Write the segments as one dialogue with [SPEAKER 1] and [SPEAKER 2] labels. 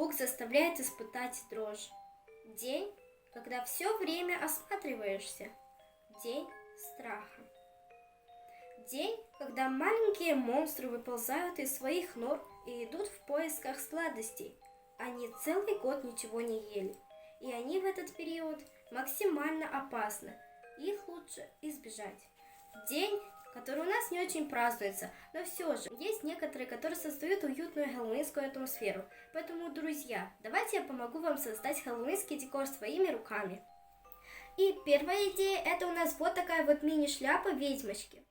[SPEAKER 1] Звук заставляет испытать дрожь. День, когда все время осматриваешься. День страха. День, когда маленькие монстры выползают из своих нор и идут в поисках сладостей. Они целый год ничего не ели, и они в этот период максимально опасны. Их лучше избежать. День, который у нас не очень празднуется, но все же есть некоторые, которые создают уютную хэллоуинскую атмосферу. Поэтому, друзья, давайте я помогу вам создать хэллоуинский декор своими руками. И первая идея — это у нас вот такая вот мини-шляпа ведьмочки.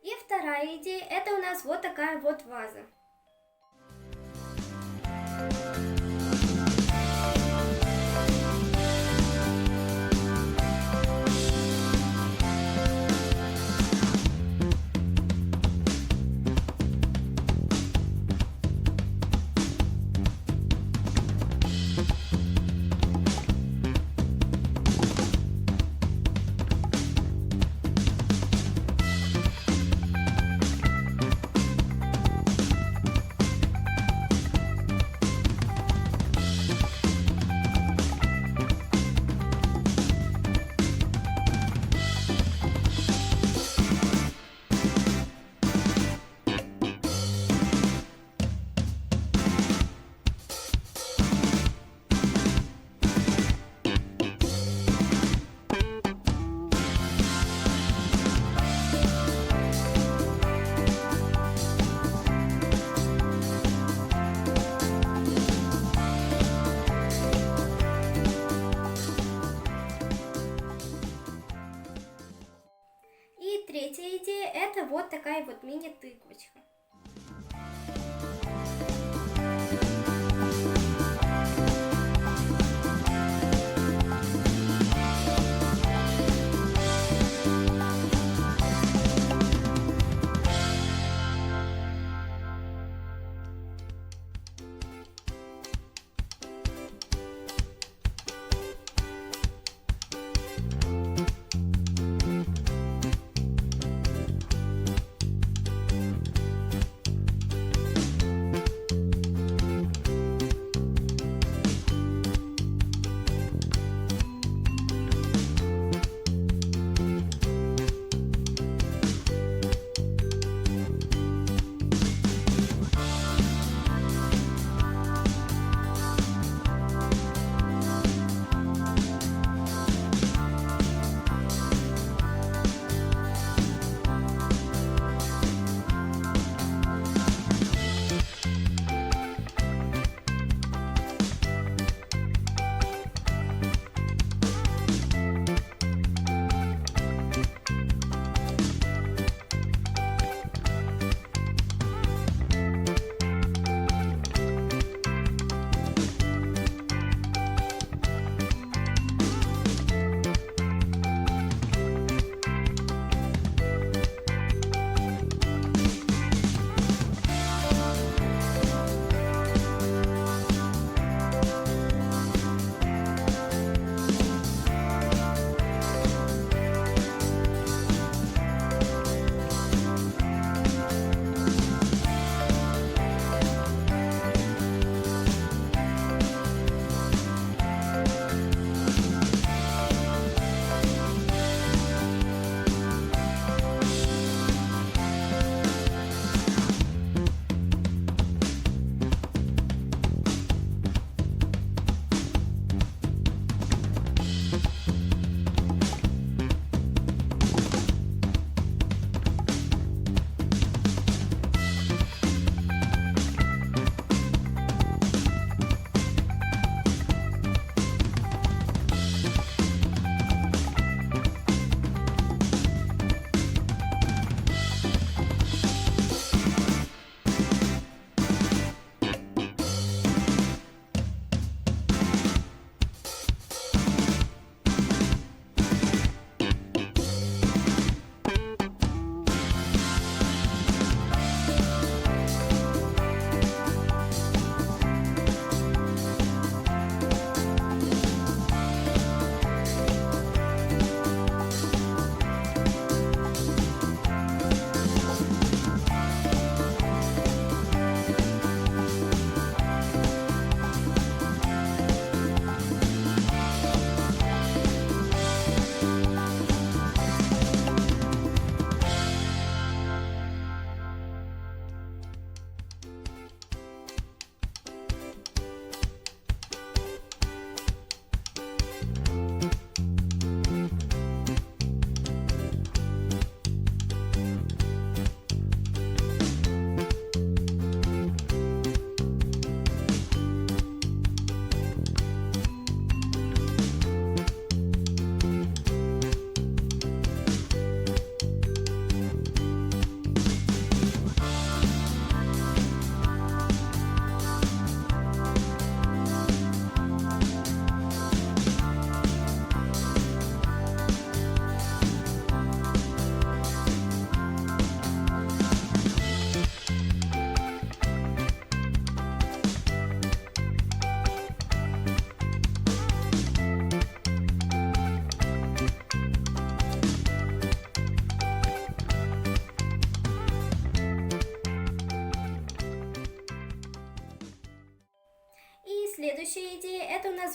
[SPEAKER 1] И вторая идея — это у нас вот такая вот ваза. И третья идея — это вот такая вот мини-тыквочка.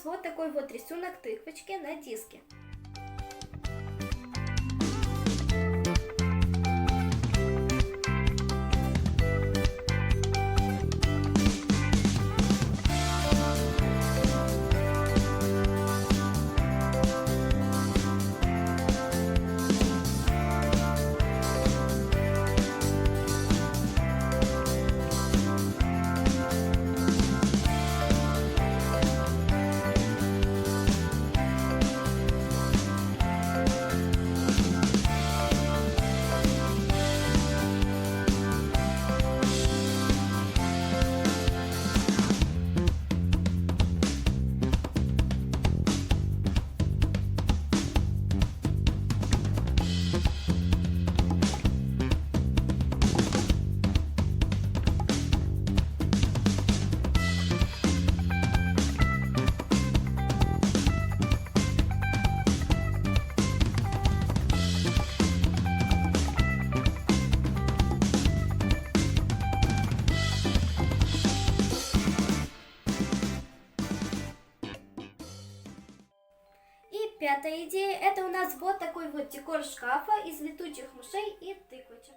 [SPEAKER 1] вот такой вот рисунок тыквочки на диске. Пятая идея — это у нас вот такой вот декор шкафа из летучих мышей и тыквочек.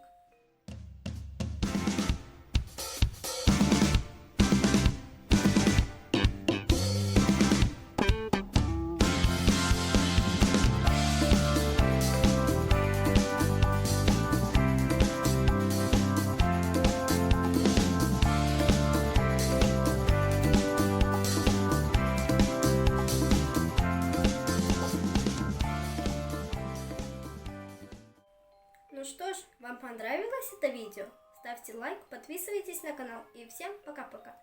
[SPEAKER 1] Ну что ж, вам понравилось это видео? Ставьте лайк, подписывайтесь на канал и всем пока-пока.